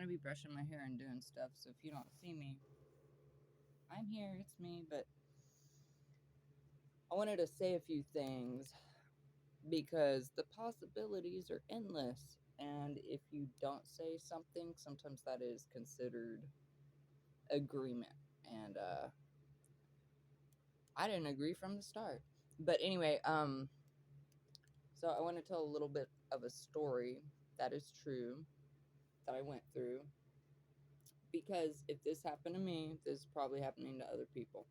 to be brushing my hair and doing stuff, so if you don't see me, I'm here, it's me, but I wanted to say a few things because the possibilities are endless, and if you don't say something, sometimes that is considered agreement, and I didn't agree from the start. But anyway, so I want to tell a little bit of a story that is true that I went through because if this happened to me, this is probably happening to other people.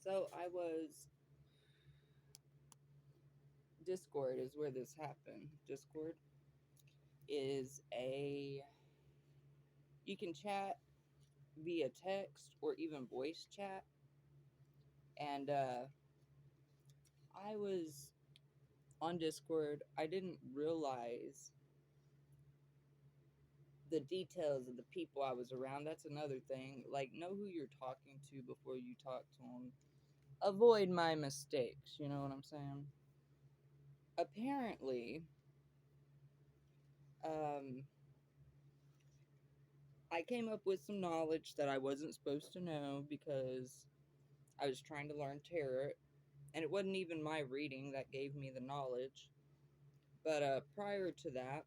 So I was Discord is where this happened. Discord is a you can chat via text or even voice chat, and I was on Discord. I didn't realize the details of the people I was around. That's another thing. Like, know who you're talking to before you talk to them. Avoid my mistakes. You know what I'm saying? Apparently, um, I came up with some knowledge that I wasn't supposed to know because I was trying to learn tarot, and it wasn't even my reading that gave me the knowledge. But prior to that,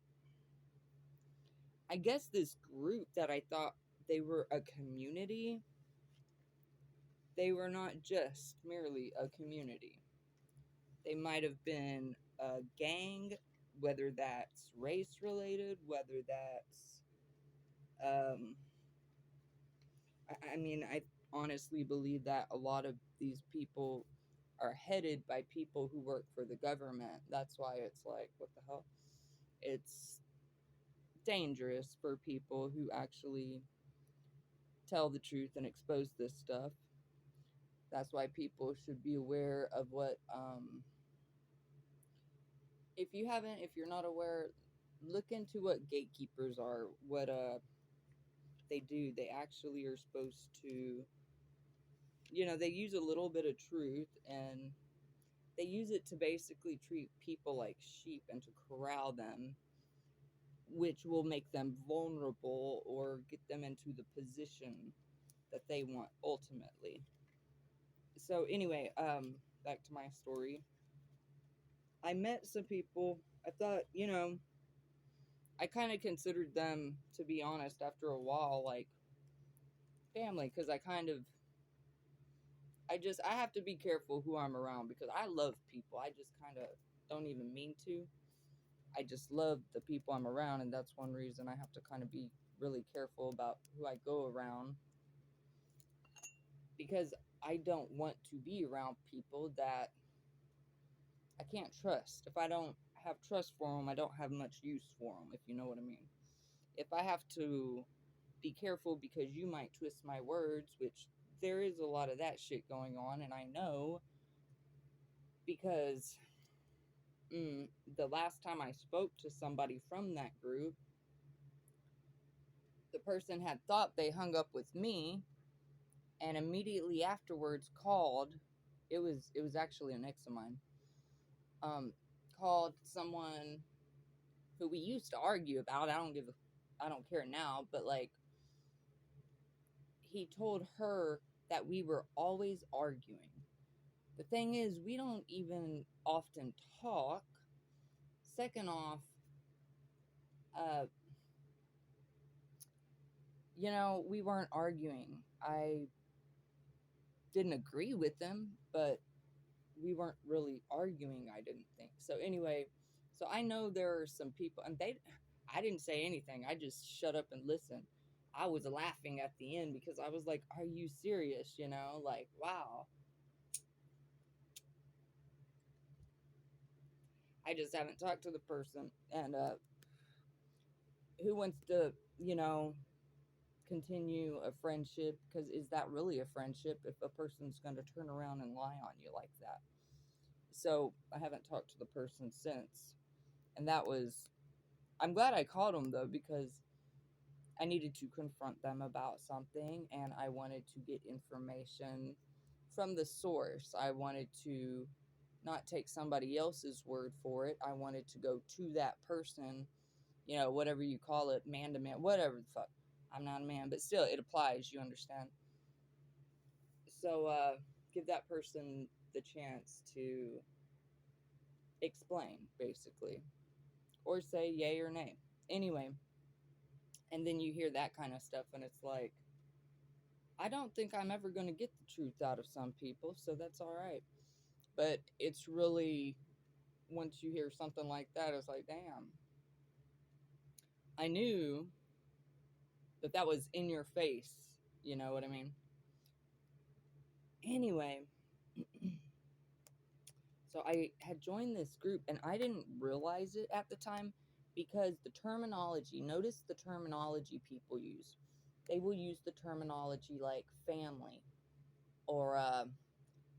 I guess this group that I thought they were a community, they were not just merely a community. They might have been a gang, whether that's race related, whether that's, um, I honestly believe that a lot of these people are headed by people who work for the government. That's why it's like, what the hell? It's dangerous for people who actually tell the truth and expose this stuff. That's why people should be aware of what, if you're not aware, look into what gatekeepers are, what, they do. They actually are supposed to, they use a little bit of truth and they use it to basically treat people like sheep and to corral them, which will make them vulnerable or get them into the position that they want ultimately. So anyway, back to my story. I met some people. I thought, I kind of considered them, to be honest, after a while, like family, because I have to be careful who I'm around because I love people. I just kind of don't even mean to. I just love the people I'm around, and that's one reason I have to kind of be really careful about who I go around because I don't want to be around people that I can't trust. If I don't have trust for them, I don't have much use for them, if you know what I mean. If I have to be careful because you might twist my words, which there is a lot of that shit going on, and I know because the last time I spoke to somebody from that group, the person had thought they hung up with me and immediately afterwards called. It was actually an ex of mine. Um, Called someone who we used to argue about. I don't care now, but like he told her that we were always arguing. The thing is, we don't even often talk. Second off, uh, we weren't arguing. I didn't agree with them, but we weren't really arguing, I didn't think. So anyway, so I know there are some people, and I didn't say anything. I just shut up and listened. I was laughing at the end because I was like, are you serious? Like, wow. I just haven't talked to the person. And who wants to, continue a friendship? Because is that really a friendship if a person's going to turn around and lie on you like that? So I haven't talked to the person since. And I'm glad I called them though, because I needed to confront them about something and I wanted to get information from the source. I wanted to not take somebody else's word for it. I wanted to go to that person whatever you call it, man to man, whatever the fuck. I'm not a man, but still, it applies. You understand? So, give that person the chance to explain, basically, or say yay or nay. Anyway, and then you hear that kind of stuff, and it's like, I don't think I'm ever going to get the truth out of some people, so that's all right. But it's really, once you hear something like that, it's like, damn, I knew that that was in your face. You know what I mean? Anyway, so I had joined this group and I didn't realize it at the time because the terminology, notice the terminology people use. They will use the terminology like family or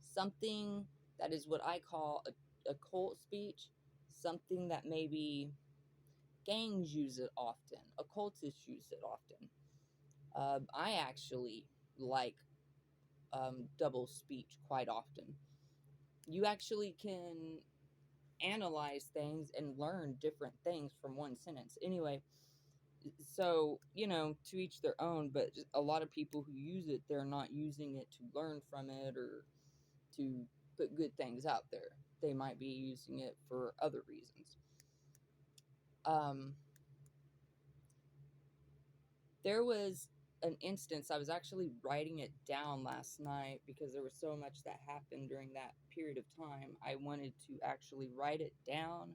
something that is what I call a cult speech, something that maybe gangs use it often, occultists use it often. I actually like double speech quite often. You actually can analyze things and learn different things from one sentence. Anyway, so, to each their own, but just a lot of people who use it, they're not using it to learn from it or to put good things out there. They might be using it for other reasons. Um, there was an instance, I was actually writing it down last night because there was so much that happened during that period of time. I wanted to actually write it down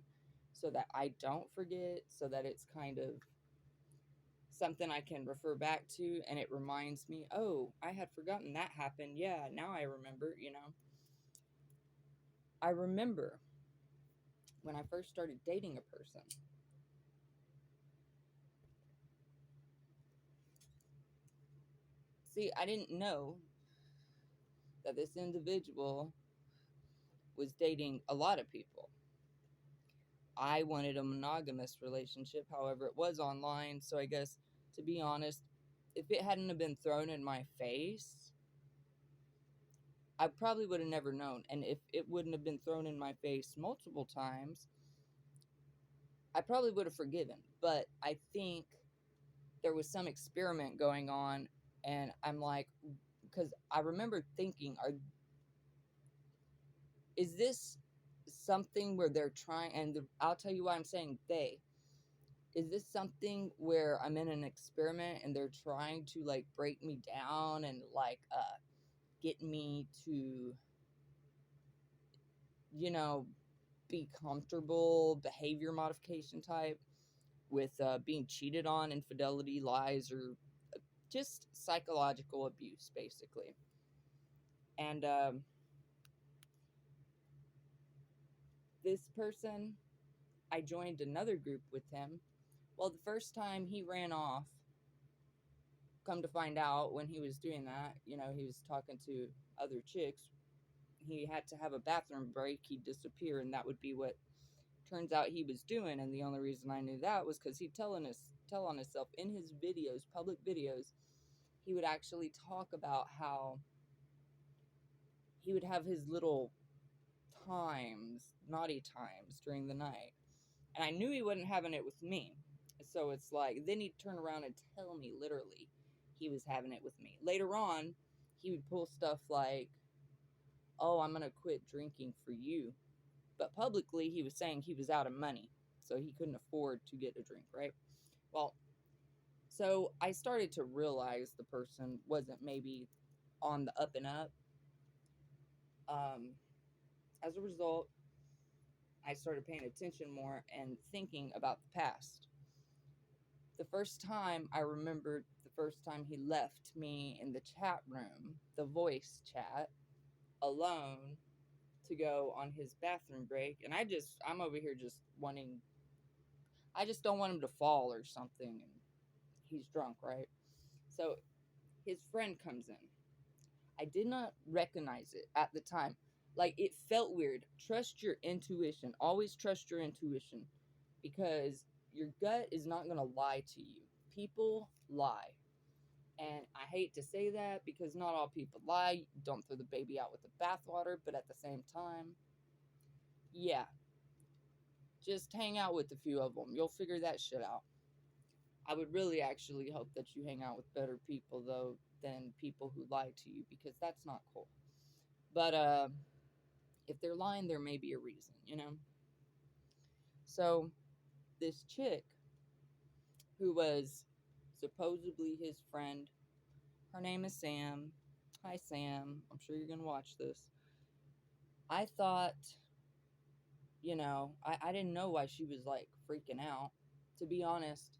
so that I don't forget, so that it's kind of something I can refer back to and it reminds me, oh, I had forgotten that happened. Yeah, now I remember. I remember when I first started dating a person. See, I didn't know that this individual was dating a lot of people. I wanted a monogamous relationship, however, it was online. So I guess, to be honest, if it hadn't have been thrown in my face, I probably would have never known. And if it wouldn't have been thrown in my face multiple times, I probably would have forgiven. But I think there was some experiment going on, and I'm like, because I remember thinking, is this something where they're trying, and I'll tell you why I'm saying they. Is this something where I'm in an experiment and they're trying to like break me down and like get me to, you know, be comfortable, behavior modification type with being cheated on, infidelity, lies, or just psychological abuse, basically. And this person, I joined another group with him. Well, the first time he ran off, come to find out when he was doing that, he was talking to other chicks. He had to have a bathroom break. He'd disappear, and that would be what turns out he was doing. And the only reason I knew that was because he'd tell on himself in his videos, public videos. He would actually talk about how he would have his little times, naughty times during the night. And I knew he wasn't having it with me. So it's like, then he'd turn around and tell me literally he was having it with me. Later on, he would pull stuff like, oh, I'm going to quit drinking for you. But publicly, he was saying he was out of money. So he couldn't afford to get a drink, right? Well, so I started to realize the person wasn't maybe on the up and up. As a result, I started paying attention more and thinking about the past. The first time I remembered the first time he left me in the chat room, the voice chat, alone to go on his bathroom break. And I'm over here just I just don't want him to fall or something. And he's drunk, right? So his friend comes in. I did not recognize it at the time. Like, it felt weird. Trust your intuition. Always trust your intuition because your gut is not going to lie to you. People lie. And I hate to say that because not all people lie. Don't throw the baby out with the bathwater. But at the same time, yeah, Just hang out with a few of them. You'll figure that shit out. I would really actually hope that you hang out with better people though than people who lie to you, because that's not cool. But if they're lying, there may be a reason, you know? So this chick who was supposedly his friend, her name is Sam. Hi Sam. I'm sure you're gonna watch this. I thought, I didn't know why she was like freaking out. To be honest,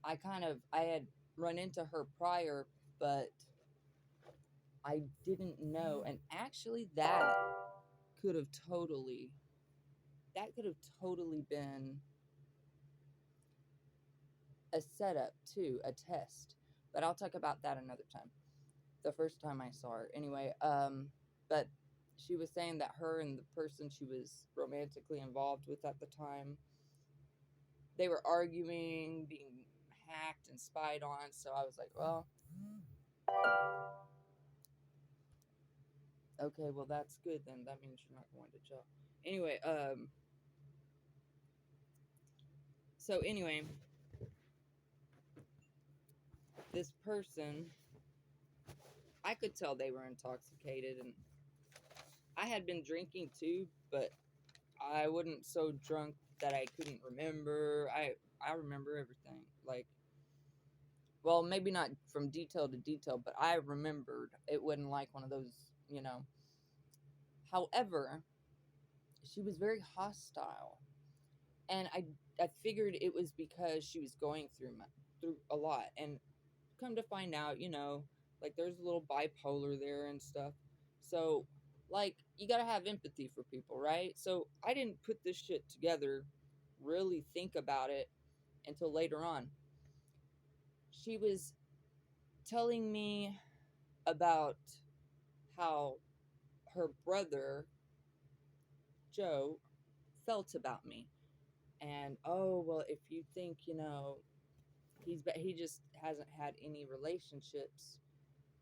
I had run into her prior, but I didn't know. And actually could have totally that could have totally been a setup too, a test. But I'll talk about that another time. The first time I saw her. Anyway, but she was saying that her and the person she was romantically involved with at the time, they were arguing, being hacked and spied on. So I was like, well, okay, well that's good then. That means you're not going to jail. Anyway, so anyway, this person, I could tell they were intoxicated, and I had been drinking too, but I wasn't so drunk that I couldn't remember. I remember everything. Like, well, maybe not from detail to detail, but I remembered. It wasn't like one of those. However, she was very hostile, and I figured it was because she was going through a lot, and come to find out, like there's a little bipolar there and stuff. So, like, you got to have empathy for people, right? So, I didn't put this shit together, really think about it until later on. She was telling me about how her brother, Joe, felt about me. And, oh, well, if you think, he just hasn't had any relationships.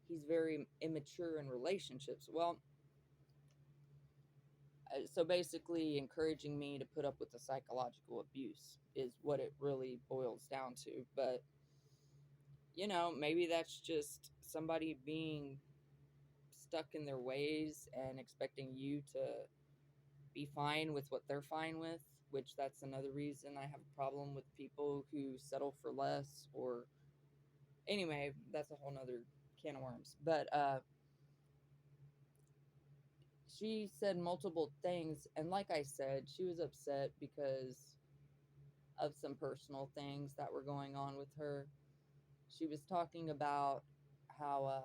He's very immature in relationships. Well, so basically encouraging me to put up with the psychological abuse is what it really boils down to. But maybe that's just somebody being stuck in their ways and expecting you to be fine with what they're fine with, which that's another reason I have a problem with people who settle for less. Or anyway, that's a whole nother can of worms. But she said multiple things, and like I said, she was upset because of some personal things that were going on with her. She was talking about how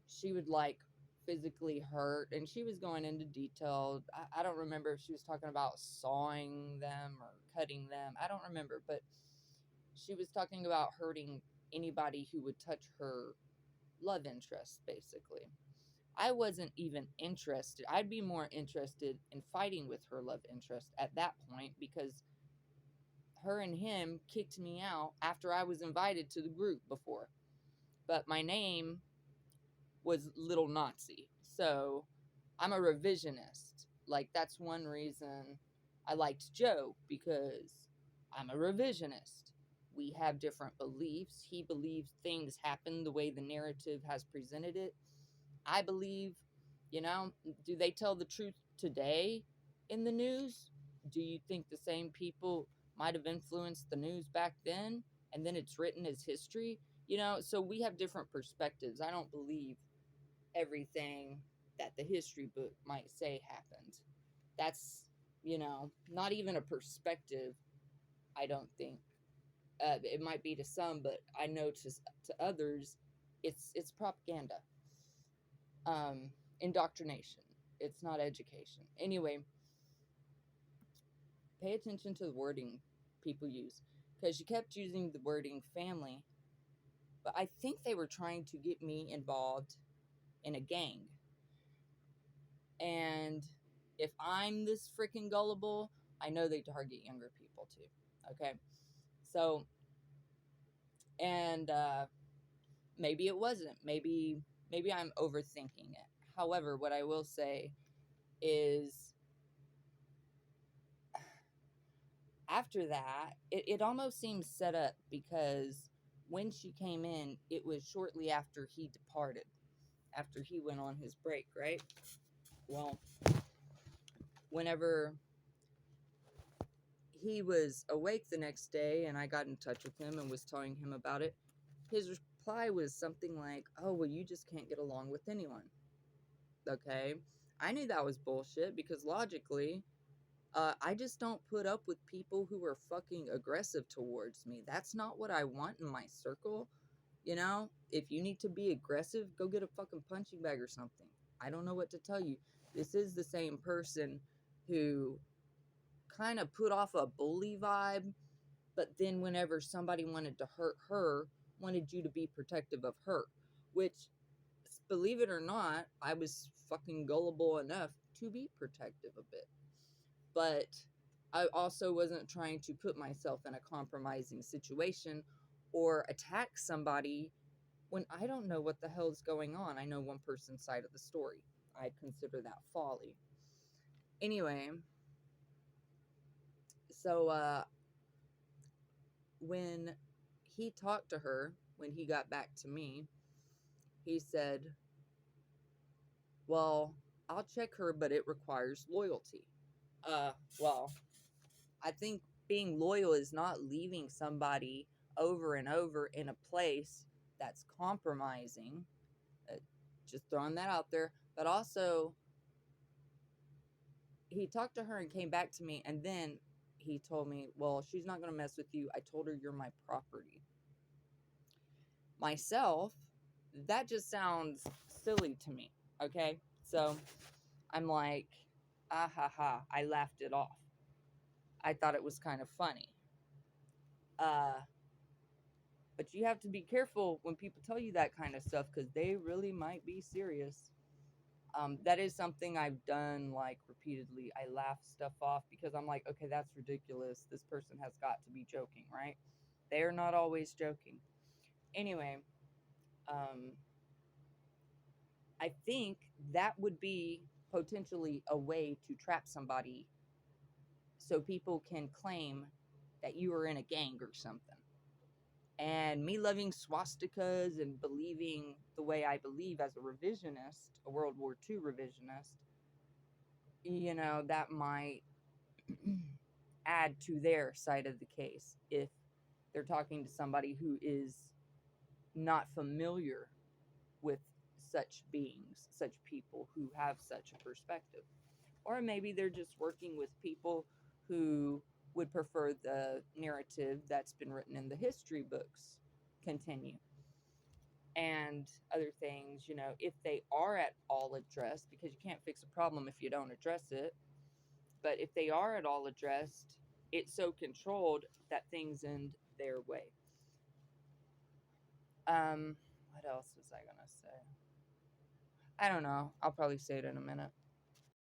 she would like physically hurt, and she was going into detail. I don't remember if she was talking about sawing them or cutting them. I don't remember, but she was talking about hurting anybody who would touch her love interest, basically. I wasn't even interested. I'd be more interested in fighting with her love interest at that point, because her and him kicked me out after I was invited to the group before. But my name was Little Nazi. So I'm a revisionist. Like, that's one reason I liked Joe, because I'm a revisionist. We have different beliefs. He believes things happen the way the narrative has presented it. I believe, do they tell the truth today in the news? Do you think the same people might have influenced the news back then, and then it's written as history? So we have different perspectives. I don't believe everything that the history book might say happened. That's, not even a perspective, I don't think. It might be to some, but I know to others, it's propaganda, indoctrination. It's not education. Anyway, pay attention to the wording people use, because she kept using the wording family, but I think they were trying to get me involved in a gang. And if I'm this freaking gullible, I know they target younger people too. Okay. So, and maybe it wasn't. Maybe I'm overthinking it. However, what I will say is after that, it almost seems set up because when she came in, it was shortly after he departed, after he went on his break, right? Well, whenever he was awake the next day and I got in touch with him and was telling him about it, his reply was something like, "Oh, well, you just can't get along with anyone." Okay. I knew that was bullshit because logically, I just don't put up with people who are fucking aggressive towards me. That's not what I want in my circle. You know, if you need to be aggressive, go get a fucking punching bag or something. I don't know what to tell you. This is the same person who kind of put off a bully vibe, but then whenever somebody wanted to hurt her, wanted you to be protective of her, which, believe it or not, I was fucking gullible enough to be protective a bit. But I also wasn't trying to put myself in a compromising situation or attack somebody when I don't know what the hell's going on. I know one person's side of the story. I consider that folly. Anyway, so when he talked to her, when he got back to me, he said, "Well, I'll check her, but it requires loyalty." Well, I think being loyal is not leaving somebody over and over in a place that's compromising. Uh, just throwing that out there. But also, he talked to her and came back to me, and then he told me, "Well, she's not going to mess with you. I told her you're my property." Myself, that just sounds silly to me. Okay. So I'm like, ah ha ha. I laughed it off. I thought it was kind of funny. Uh, But you have to be careful when people tell you that kind of stuff because they really might be serious. That is something I've done like repeatedly. I laugh stuff off because I'm like, okay, that's ridiculous. This person has got to be joking, right? They are not always joking. Anyway, um, I think that would be potentially a way to trap somebody so people can claim that you are in a gang or something. And me loving swastikas and believing the way I believe as a revisionist, a World War II revisionist, that might add to their side of the case if they're talking to somebody who is not familiar with such beings, such people who have such a perspective. Or maybe they're just working with people who would prefer the narrative that's been written in the history books continue. And other things, if they are at all addressed, because you can't fix a problem if you don't address it, but if they are at all addressed, it's so controlled that things end their way. What else was I gonna say? I don't know. I'll probably say it in a minute.